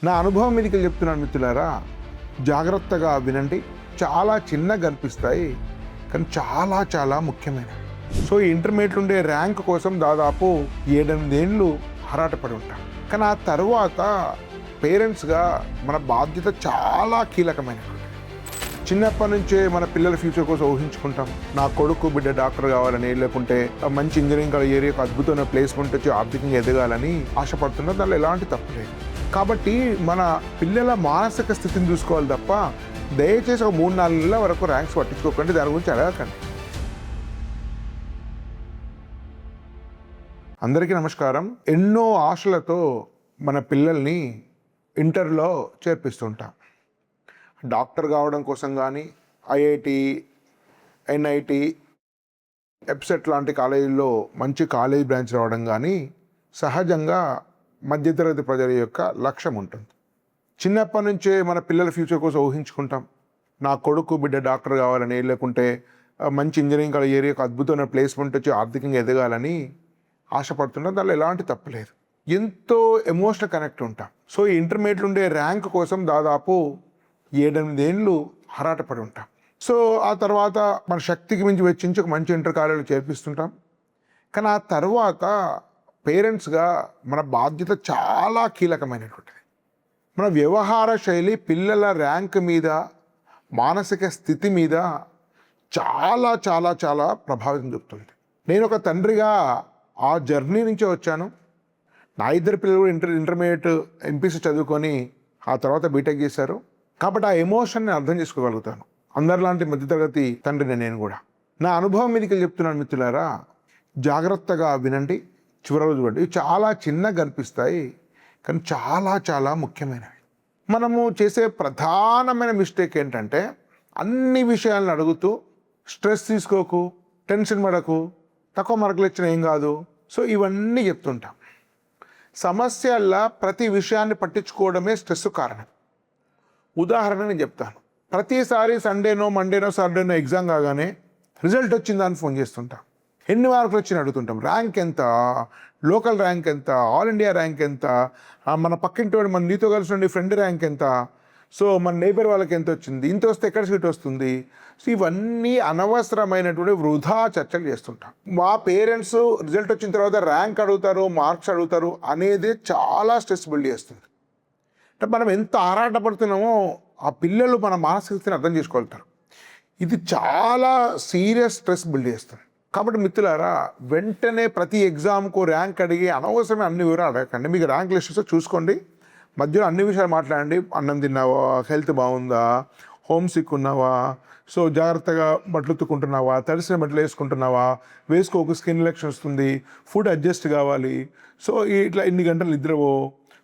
నా అనుభవం మీదకి చెప్తున్నాను మిత్రులారా, జాగ్రత్తగా వినండి. చాలా చిన్నగా కనిపిస్తాయి కానీ చాలా చాలా ముఖ్యమైనవి. సో ఈ ఇంటర్మీడియట్ ఉండే ర్యాంక్ కోసం దాదాపు 7-8 ఏళ్ళు ఆరాటపడి ఉంటాం. కానీ ఆ తర్వాత పేరెంట్స్గా మన బాధ్యత చాలా కీలకమైనటువంటి. చిన్నప్పటి నుంచే మన పిల్లల ఫ్యూచర్ కోసం ఊహించుకుంటాం. నా కొడుకు బిడ్డ డాక్టర్ కావాలని, లేకుంటే మంచి ఇంజనీరింగ్ ఏరియాకు అద్భుతమైన ప్లేస్మెంట్ వచ్చి ఆర్థికంగా ఎదగాలని ఆశపడుతున్నా. దానిలో ఎలాంటి తప్పు లేదు. కాబట్టి మన పిల్లల మానసిక స్థితిని చూసుకోవాలి తప్ప దయచేసి ఒక 3-4 నెలల వరకు ర్యాంక్స్ పట్టించుకోకండి, దాని గురించి అడగకండి. అందరికీ నమస్కారం. ఎన్నో ఆశలతో మన పిల్లల్ని ఇంటర్లో చేర్పిస్తుంటాం. డాక్టర్ కావడం కోసం కానీ, ఐఐటి, ఎన్ఐటి, ఎప్సెట్ లాంటి కాలేజీల్లో మంచి కాలేజ్ బ్రాంచ్ రావడం కానీ సహజంగా మధ్యతరగతి ప్రజల యొక్క లక్ష్యం ఉంటుంది. చిన్నప్పటి నుంచే మన పిల్లల ఫ్యూచర్ కోసం ఊహించుకుంటాం. నా కొడుకు బిడ్డ డాక్టర్ కావాలని, లేకుంటే మంచి ఇంజనీరింగ్ ఏరియాకు అద్భుతమైన ప్లేస్మెంట్ వచ్చి ఆర్థికంగా ఎదగాలని ఆశపడుతున్నా. దానిలో ఎలాంటి తప్పు లేదు. ఎంతో ఎమోషనల్ కనెక్ట్ ఉంటాం. సో ఈ ఇంటర్మీడియట్ ఉండే ర్యాంక్ కోసం దాదాపు 7-8 ఏళ్ళు ఆరాటపడి ఉంటాం. సో ఆ తర్వాత మన శక్తికి మించి వెచ్చించి ఒక మంచి ఇంటర్ కాలేజీలో చేర్పిస్తుంటాం. కానీ ఆ తర్వాత పేరెంట్స్గా మన బాధ్యత చాలా కీలకమైనటువంటిది. మన వ్యవహార శైలి పిల్లల ర్యాంక్ మీద, మానసిక స్థితి మీద చాలా చాలా చాలా ప్రభావితం చూపుతుంది. నేను ఒక తండ్రిగా ఆ జర్నీ నుంచే వచ్చాను. నా 2 పిల్లలు ఇంటర్మీడియట్ ఎంపీసీ చదువుకొని ఆ తర్వాత బీటెక్ చేశారు. కాబట్టి ఆ ఎమోషన్ని అర్థం చేసుకోగలుగుతాను. అందరిలాంటి మధ్యతరగతి తండ్రిని నేను కూడా. నా అనుభవం మీదకి చెప్తున్నాను మిత్రులారా, జాగ్రత్తగా వినండి. చివరి రోజు కూడా ఇవి చాలా చిన్నగా కనిపిస్తాయి కానీ చాలా చాలా ముఖ్యమైనవి. మనము చేసే ప్రధానమైన మిస్టేక్ ఏంటంటే, అన్ని విషయాలను అడుగుతూ స్ట్రెస్ తీసుకోకు, టెన్షన్ పడకు, తక్కువ మార్కులు ఇచ్చిన ఏం కాదు, సో ఇవన్నీ చెప్తుంటాం. సమస్యల్లో ప్రతి విషయాన్ని పట్టించుకోవడమే స్ట్రెస్ కారణం. ఉదాహరణ నేను చెప్తాను. ప్రతిసారి సండేనో, మండేనో, సాటర్డేనో ఎగ్జామ్ కాగానే రిజల్ట్ వచ్చిందా అని ఫోన్ చేస్తుంటాం. ఎన్ని మార్కులు వచ్చినా అడుగుతుంటాం. ర్యాంక్ ఎంత, లోకల్ ర్యాంక్ ఎంత, ఆల్ ఇండియా ర్యాంక్ ఎంత, మన పక్కింటి వాడు మన నీతో కలిసి ఉండే ఫ్రెండ్ ర్యాంక్ ఎంత, సో మన నేబర్ వాళ్ళకి ఎంత వచ్చింది, ఇంత వస్తే ఎక్కడ సీట్ వస్తుంది. సో ఇవన్నీ అనవసరమైనటువంటి వృధా చర్చలు చేస్తుంటాం. మా పేరెంట్స్ రిజల్ట్ వచ్చిన తర్వాత ర్యాంక్ అడుగుతారు, మార్క్స్ అడుగుతారు అనేది చాలా స్ట్రెస్ బిల్డ్ చేస్తుంది. అంటే మనం ఎంత ఆరాటపడుతున్నామో ఆ పిల్లలు మన మానసిక స్థితిని అర్థం చేసుకోగలుగుతారు. ఇది చాలా సీరియస్ స్ట్రెస్ బిల్డ్ చేస్తుంది. కాబట్టి మిత్రులారా, వెంటనే ప్రతి ఎగ్జామ్కు ర్యాంక్ అడిగి అనవసరమే అన్ని వివరాలు అడగకండి. మీకు ర్యాంక్ లిస్ట్ వస్తే చూసుకోండి, మధ్యలో అన్ని విషయాలు మాట్లాడండి. అన్నం తిన్నావా, హెల్త్ బాగుందా, హోమ్ సిక్ ఉన్నావా, సో జాగ్రత్తగా బట్టలు ఉతుక్కుంటున్నావా, తడిసిన బట్టలు వేసుకుంటున్నావా, వేసుకోకు స్కిన్ ఇన్ఫెక్షన్ వస్తుంది, ఫుడ్ అడ్జస్ట్ కావాలి, సో ఇట్లా ఇన్ని గంటలు నిద్రవో,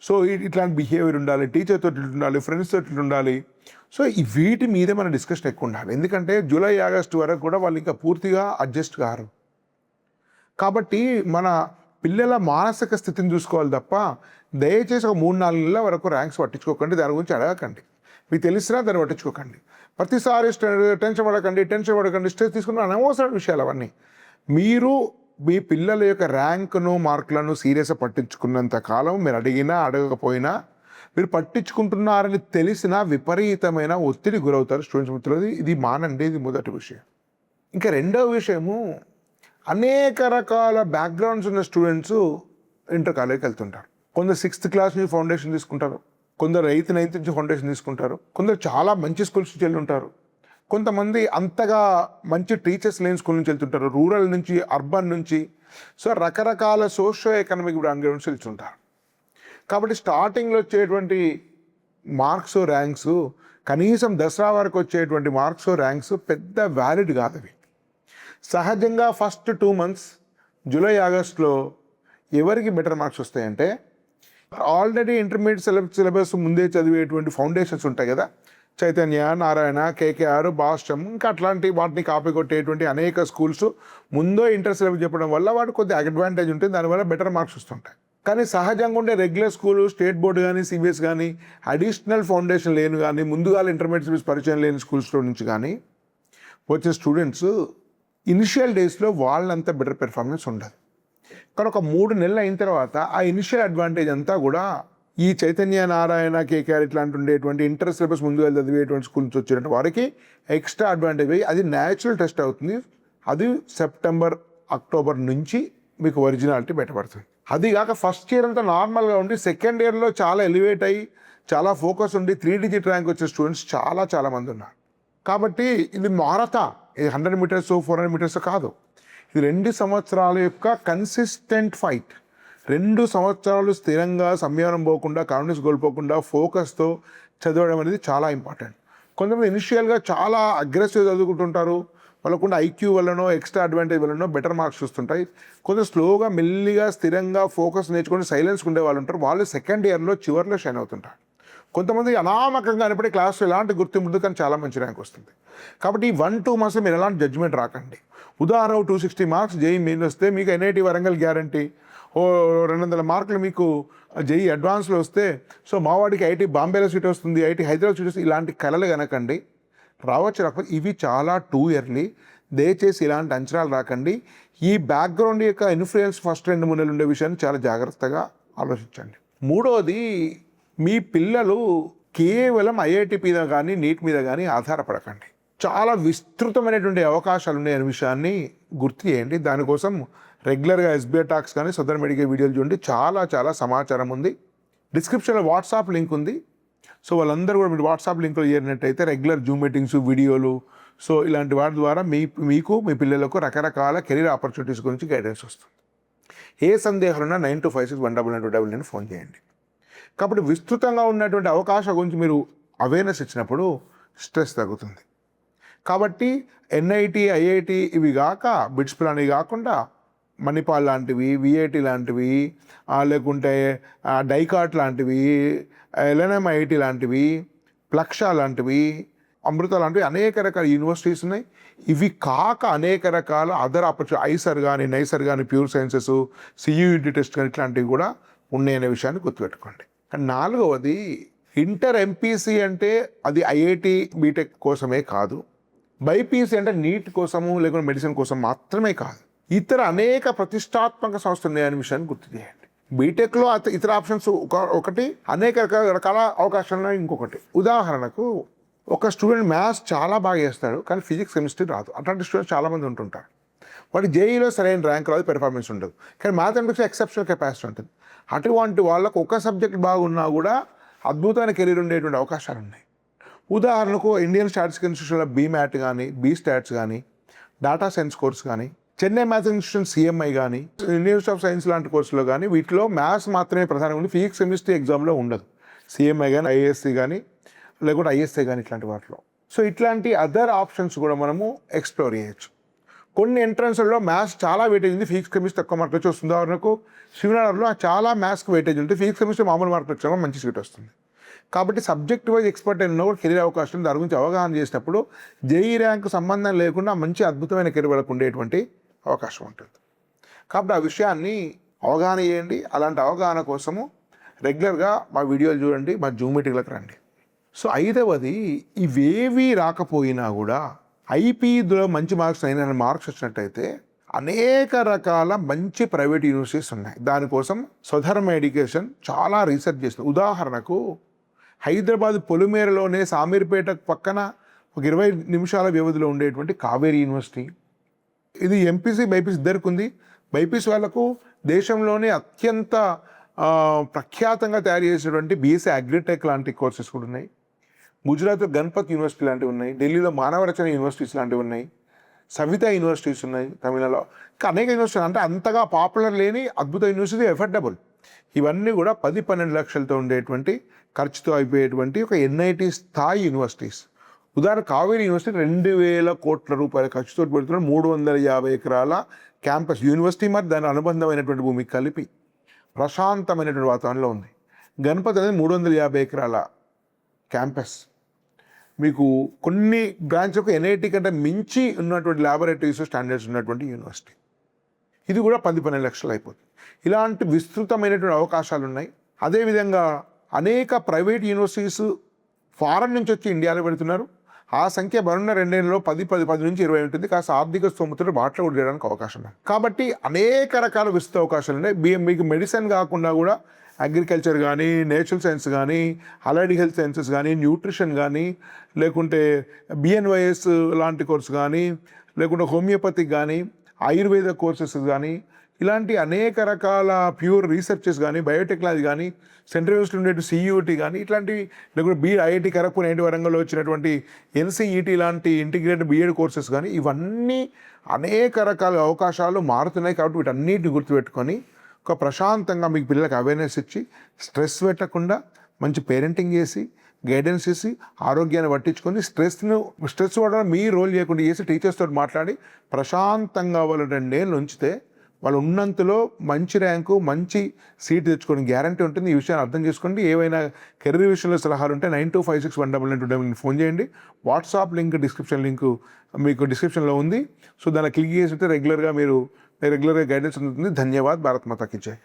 సో ఇట్లాంటి బిహేవియర్ ఉండాలి, టీచర్తో ఉండాలి, ఫ్రెండ్స్తో ఉండాలి. సో వీటి మీద మన డిస్కషన్ ఎక్కువ ఉండాలి. ఎందుకంటే జూలై, ఆగస్టు వరకు కూడా వాళ్ళు ఇంకా పూర్తిగా అడ్జస్ట్ కారు. కాబట్టి మన పిల్లల మానసిక స్థితిని చూసుకోవాలి తప్ప దయచేసి ఒక 3-4 నెలల వరకు ర్యాంక్స్ పట్టించుకోకండి, దాని గురించి అడగకండి. మీకు తెలిసినా దాన్ని పట్టించుకోకండి. ప్రతిసారి టెన్షన్ పడకండి, స్ట్రెస్ తీసుకున్న అనవసరమైన విషయాలు అవన్నీ. మీరు మీ పిల్లల యొక్క ర్యాంకును, మార్కులను సీరియస్గా పట్టించుకున్నంత కాలం మీరు అడిగినా అడగకపోయినా, మీరు పట్టించుకుంటున్నారని తెలిసినా విపరీతమైన ఒత్తిడి గురవుతారు స్టూడెంట్స్ మిత్రులు. ఇది మానండి, ఇది మొదటి విషయం. ఇంకా రెండవ విషయము, అనేక రకాల బ్యాక్గ్రౌండ్స్ ఉన్న స్టూడెంట్స్ ఇంటర్ కాలేజ్కి వెళ్తుంటారు. కొందరు 6th క్లాస్ నుంచి ఫౌండేషన్ తీసుకుంటారు, కొందరు 8th, 9th నుంచి ఫౌండేషన్ తీసుకుంటారు, కొందరు చాలా మంచి స్కూల్స్ నుంచి వెళ్ళి ఉంటారు, కొంతమంది అంతగా మంచి టీచర్స్ లేని స్కూల్ నుంచి వెళ్తుంటారు, రూరల్ నుంచి, అర్బన్ నుంచి. సో రకరకాల సోషో ఎకనామిక్ బ్యాక్గ్రౌండ్స్ వెళ్తుంటారు. కాబట్టి స్టార్టింగ్లో వచ్చేటువంటి మార్క్స్, ర్యాంక్స్, కనీసం దసరా వరకు వచ్చేటువంటి మార్క్స్, ర్యాంక్స్ పెద్ద వ్యాలిడ్ కాదు అవి. సహజంగా ఫస్ట్ 2 months జూలై, ఆగస్టులో ఎవరికి బెటర్ మార్క్స్ వస్తాయంటే, ఆల్రెడీ ఇంటర్మీడియట్ సిలబస్ ముందే చదివేటువంటి ఫౌండేషన్స్ ఉంటాయి కదా, చైతన్య, నారాయణ, కేకేఆర్, భాష్యం, ఇంకా అట్లాంటి వాటిని కాపీ కొట్టేటువంటి అనేక స్కూల్స్ ముందో ఇంటర్ సిలబస్ చెప్పడం వల్ల వాడు కొద్దిగా అడ్వాంటేజ్ ఉంటుంది, దానివల్ల బెటర్ మార్క్స్ వస్తుంటాయి. కానీ సహజంగా ఉండే రెగ్యులర్ స్కూలు, స్టేట్ బోర్డు కానీ, సిబిఎస్ కానీ, అడిషనల్ ఫౌండేషన్ లేని కానీ, ముందుగా ఇంటర్మీడియట్ సిలబస్ పరిచయం లేని స్కూల్స్లో నుంచి కానీ వచ్చే స్టూడెంట్స్ ఇనిషియల్ డేస్లో వాళ్ళంతా బెటర్ పెర్ఫార్మెన్స్ ఉండదు. కానీ ఒక 3 నెలలు అయిన తర్వాత ఆ ఇనిషియల్ అడ్వాంటేజ్ అంతా కూడా ఈ చైతన్య నారాయణ కేకేఆర్ ఇట్లాంటి ఉండేటువంటి ఇంటర్ సిలబస్ ముందుగా చదివేటువంటి స్కూల్ నుంచి వచ్చినట్టు వారికి ఎక్స్ట్రా అడ్వాంటేజ్ అయ్యి అది న్యాచురల్ టెస్ట్ అవుతుంది. అది సెప్టెంబర్ అక్టోబర్ నుంచి మీకు ఒరిజినాలిటీ బయటపడుతుంది. అది కాక ఫస్ట్ ఇయర్ అంతా నార్మల్గా ఉండి సెకండ్ ఇయర్లో చాలా ఎలివేట్ అయ్యి చాలా ఫోకస్ ఉండి 3 డిజిట్ ర్యాంక్ వచ్చే స్టూడెంట్స్ చాలా మంది ఉన్నారు. కాబట్టి ఇది మారతా, ఇది 100 మీటర్స్ 400 మీటర్స్ కాదు. ఇది 2 సంవత్సరాల యొక్క కన్సిస్టెంట్ ఫైట్. 2 సంవత్సరాలు స్థిరంగా సంయమనం పోకుండా కాన్ఫిడెన్స్ కోల్పోకుండా ఫోకస్తో చదవడం అనేది చాలా ఇంపార్టెంట్. కొంతమంది ఇనిషియల్గా చాలా అగ్రెసివ్ చదువుకుంటుంటారు, వాళ్ళకుండా ఐక్యూ వల్లనో ఎక్స్ట్రా అడ్వాంటేజ్ వల్లనో బెటర్ మార్క్స్ వస్తుంటాయి. కొంచెం స్లోగా మెల్లిగా స్థిరంగా ఫోకస్ నేర్చుకొని సైలెన్స్గా ఉండే వాళ్ళు ఉంటారు, వాళ్ళు సెకండ్ ఇయర్లో చివరిలో షైన్ అవుతుంటారు. కొంతమంది అనామకంగా అనిపడే క్లాస్లో ఎలాంటి గుర్తింపు ఉంటుంది కానీ చాలా మంచి ర్యాంక్ వస్తుంది. కాబట్టి ఈ 1-2 మంత్స్ మీరు ఎలాంటి జడ్జ్మెంట్ రాకండి. ఉదాహరణ 260 మార్క్స్ జేఈ మెయిన్ వస్తే మీకు ఎన్ఐటి వరంగల్ గ్యారంటీ, 200 మార్కులు మీకు జేఈ అడ్వాన్స్లో వస్తే సో మావాడికి ఐఐటి బాంబేలో సీట్ వస్తుంది, ఐఐటి హైదరాబాద్ సీట్ వస్తుంది, ఇలాంటి కలలు కనకండి. రాకపోతే ఇవి చాలా టూ ఇయర్లీ. దయచేసి ఇలాంటి అంచనాలు రాకండి. ఈ బ్యాక్గ్రౌండ్ యొక్క ఇన్ఫ్లుయెన్స్ ఫస్ట్ 2-3 నెలలు ఉండే విషయాన్ని చాలా జాగ్రత్తగా ఆలోచించండి. మూడోది, మీ పిల్లలు కేవలం ఐఐటి మీద కానీ నీట్ మీద కానీ ఆధారపడకండి. చాలా విస్తృతమైనటువంటి అవకాశాలు ఉన్నాయనే విషయాన్ని గుర్తు చేయండి. దానికోసం రెగ్యులర్గా ఎస్బీఐ టాక్స్ కానీ సదర్ మెడికల్ వీడియోలు చూడండి. చాలా సమాచారం ఉంది. డిస్క్రిప్షన్లో వాట్సాప్ లింక్ ఉంది. సో వాళ్ళందరూ కూడా మీరు వాట్సాప్ లింక్లో చేరినట్టయితే రెగ్యులర్ జూమ్ మీటింగ్స్, వీడియోలు, సో ఇలాంటి వాటి ద్వారా మీకు మీ పిల్లలకు రకరకాల కెరీర్ ఆపర్చునిటీస్ గురించి గైడెన్స్ వస్తుంది. ఏ సందేహాలున్నా 9256192299 ఫోన్ చేయండి. కాబట్టి విస్తృతంగా ఉన్నటువంటి అవకాశం గురించి మీరు అవేర్నెస్ ఇచ్చినప్పుడు స్ట్రెస్ తగ్గుతుంది. కాబట్టి ఎన్ఐటి, ఐఐటి ఇవి కాక బిట్స్ ప్లాన్ ఇవి కాకుండా మణిపాల్ లాంటివి, విఐటి లాంటివి, లేకుంటే డైకాట్ లాంటివి, ఎల్ఎన్ఎం ఐఐటి లాంటివి, ప్లక్ష లాంటివి, అమృత లాంటివి అనేక రకాల యూనివర్సిటీస్ ఉన్నాయి. ఇవి కాక అనేక రకాల అదర్ ఆపర్చునిటీ, ఐసర్ కానీ, నైసర్ కానీ, ప్యూర్ సైన్సెస్, సియూఈటీ టెస్ట్ కానీ ఇట్లాంటివి కూడా ఉన్నాయనే విషయాన్ని గుర్తుపెట్టుకోండి. అండ్ 4వది, ఇంటర్ ఎంపీసీ అంటే అది ఐఐటి బీటెక్ కోసమే కాదు, బైపీసీ అంటే నీట్ కోసము లేకుంటే మెడిసిన్ కోసం మాత్రమే కాదు, ఇతర అనేక ప్రతిష్టాత్మక సంస్థలు ఉన్నాయనే విషయాన్ని గుర్తు చేయండి. బీటెక్లో ఇతర ఆప్షన్స్ ఒకటి, అనేక రకాల అవకాశాలు ఇంకొకటి. ఉదాహరణకు ఒక స్టూడెంట్ మ్యాథ్స్ చాలా బాగా చేస్తాడు కానీ ఫిజిక్స్, కెమిస్ట్రీ రాదు. అట్లాంటి స్టూడెంట్స్ చాలామంది ఉంటుంటారు. వాడి జేఈలో సరైన ర్యాంక్ రాదు, పెర్ఫార్మెన్స్ ఉండదు. కానీ మ్యాథమెటిక్స్ ఎక్సెప్షనల్ కెపాసిటీ ఉంటుంది. అటువంటి వాళ్ళకు ఒక సబ్జెక్ట్ బాగున్నా కూడా అద్భుతమైన కెరీర్ ఉండేటువంటి అవకాశాలు ఉన్నాయి. ఉదాహరణకు ఇండియన్ స్టాటిస్టిక్స్ ఇన్స్టిట్యూషన్లో బీమ్యాట్ కానీ, బీస్టాట్స్ కానీ, డేటా సైన్స్ కోర్స్ కానీ, చెన్నై మ్యాథ్స్ ఇన్స్టిట్యూషన్ సిఎంఐ కానీ, యూనివర్సిటీ ఆఫ్ సైన్స్ లాంటి కోర్సులో కానీ వీటిలో మ్యాథ్స్ మాత్రమే ప్రధానంగా ఉంది. ఫిజిక్స్, కెమిస్ట్రీ ఎగ్జామ్లో ఉండదు. సిఎంఐ కానీ, ఐఏఎస్సి కానీ, లేకుంటే ఐఎస్ఐ కానీ ఇట్లాంటి వాటిలో. సో ఇట్లాంటి అదర్ ఆప్షన్స్ కూడా మనము ఎక్స్ప్లోర్ చేయొచ్చు. కొన్ని ఎంట్రన్స్లో మ్యాథ్స్ చాలా వెయిటేజ్ ఉంది, ఫిజిక్స్ కెమిస్ట్రీ తక్కువ మార్కులు వచ్చి వస్తుంది. ఉదాహరణకు శివనాడర్లో చాలా మ్యాథ్స్కి వెయిటేజ్ ఉంటుంది, ఫిజిక్స్ కెమిస్ట్రీ మామూలు మార్కులు వచ్చామో మంచి సీట్ వస్తుంది. కాబట్టి సబ్జెక్ట్ వైజ్ ఎక్స్పర్ట్ అయిన కూడా కెరీర్ అవకాశం దాని గురించి అవగాహన చేసినప్పుడు జేఈ ర్యాంక్ సంబంధం లేకుండా మంచి అద్భుతమైన కెరీర్ వాళ్ళకు ఉండేటువంటి అవకాశం ఉంటుంది. కాబట్టి ఆ విషయాన్ని అవగాహన చేయండి. అలాంటి అవగాహన కోసము రెగ్యులర్గా మా వీడియోలు చూడండి, మా జూమ్ మీటింగ్లకు రండి. సో 5వది, ఇవేవీ రాకపోయినా కూడా ఐపీలో మంచి మార్క్స్ 900 మార్క్స్ వచ్చినట్టయితే అనేక రకాల మంచి ప్రైవేట్ యూనివర్సిటీస్ ఉన్నాయి. దానికోసం స్వధర్మ ఎడ్యుకేషన్ చాలా రీసెర్చ్ చేస్తుంది. ఉదాహరణకు హైదరాబాద్ పొలిమేరలోనే సామీర్పేట పక్కన ఒక 20 నిమిషాల వ్యవధిలో ఉండేటువంటి కావేరీ యూనివర్సిటీ, ఇది ఎంపీసీ బైపీసీ ఇద్దరికి ఉంది. బైపీసీ వాళ్ళకు దేశంలోనే అత్యంత ప్రఖ్యాతంగా తయారు చేసేటువంటి బీఎస్సీ అగ్రిటెక్ లాంటి కోర్సెస్ కూడా ఉన్నాయి. గుజరాత్లో గణపత్ యూనివర్సిటీ లాంటివి ఉన్నాయి. ఢిల్లీలో మానవరచన యూనివర్సిటీస్ లాంటివి ఉన్నాయి. సవితా యూనివర్సిటీస్ ఉన్నాయి తమిళనాడులో. ఇంకా అనేక యూనివర్సిటీలు, అంటే అంతగా పాపులర్ లేని అద్భుత యూనివర్సిటీ, ఎఫర్డబుల్. ఇవన్నీ కూడా 10-12 లక్షలతో ఉండేటువంటి ఖర్చుతో అయిపోయేటువంటి ఒక ఎన్ఐటి స్థాయి యూనివర్సిటీస్. ఉదాహరణ కావేరీ యూనివర్సిటీ 2000 కోట్ల రూపాయల ఖర్చుతో పెడుతున్న 350 ఎకరాల క్యాంపస్ యూనివర్సిటీ, మరి దాని అనుబంధమైనటువంటి భూమికి కలిపి ప్రశాంతమైనటువంటి వాతావరణంలో ఉంది. గణపతి అనేది 350 ఎకరాల క్యాంపస్. మీకు కొన్ని బ్రాంచ్లకు ఎన్ఐటి కంటే మించి ఉన్నటువంటి ల్యాబొరేటరీస్, స్టాండర్డ్స్ ఉన్నటువంటి యూనివర్సిటీ. ఇది కూడా 10-12 లక్షలు అయిపోతుంది. ఇలాంటి విస్తృతమైనటువంటి అవకాశాలు ఉన్నాయి. అదేవిధంగా అనేక ప్రైవేట్ యూనివర్సిటీస్ ఫారెన్ నుంచి వచ్చి ఇండియాలో పెడుతున్నారు. ఆ సంఖ్య బరున్న 2 ఏళ్ళలో 10 నుంచి 20 ఉంటుంది. కాస్త ఆర్థిక స్తోమతలు వాటిలో కూడా చేయడానికి అవకాశం ఉంది. కాబట్టి అనేక రకాల విస్తృత అవకాశాలు ఉన్నాయి. మీకు మెడిసిన్ కాకుండా కూడా అగ్రికల్చర్ కానీ, నేచురల్ సైన్స్ కానీ, అలైడ్ హెల్త్ సైన్సెస్ కానీ, న్యూట్రిషన్ కానీ, లేకుంటే బిఎన్వైఎస్ లాంటి కోర్స్ కానీ, లేకుంటే హోమియోపతిక్ కానీ, ఆయుర్వేద కోర్సెస్ కానీ, ఇలాంటి అనేక రకాల ప్యూర్ రీసెర్చెస్ కానీ, బయోటెక్నాలజీ కానీ, సెంట్రల్ యూనివర్సిటీ ఉండేటి సియూటీ కానీ, ఇట్లాంటివి, లేకుంటే ఐఐటి ఖరగ్పూర్ ఐఐటి వరంగల్లో వచ్చినటువంటి ఎన్సీఈటీ లాంటి ఇంటిగ్రేటెడ్ బీఎడ్ కోర్సెస్ కానీ, ఇవన్నీ అనేక రకాల అవకాశాలు మారుతున్నాయి. కాబట్టి వీటన్నిటిని గుర్తుపెట్టుకొని ఒక ప్రశాంతంగా మీకు పిల్లలకు అవేర్నెస్ ఇచ్చి, స్ట్రెస్ పెట్టకుండా మంచి పేరెంటింగ్ చేసి, గైడెన్స్ చేసి, ఆరోగ్యాన్ని పట్టించుకొని, స్ట్రెస్ పడడం మీ రోల్ చేయకుండా చేసి టీచర్స్తో మాట్లాడి ప్రశాంతంగా వాళ్ళు 2 ఏళ్ళు ఉంచితే వాళ్ళు ఉన్నంతలో మంచి ర్యాంకు, మంచి సీట్ తెచ్చుకోవడం గ్యారంటీ ఉంటుంది. ఈ విషయాన్ని అర్థం చేసుకోండి. ఏవైనా కెరీర్ విషయంలో సలహాలు ఉంటే 92561992 ఫోన్ చేయండి. వాట్సాప్ లింక్ డిస్క్రిప్షన్ లింక్ మీకు డిస్క్రిప్షన్లో ఉంది. సో దాన్ని క్లిక్ చేసి రెగ్యులర్గా గైడెన్స్ ఉంటుంది. ధన్యవాద్. భారత్ మాతా కీ జై.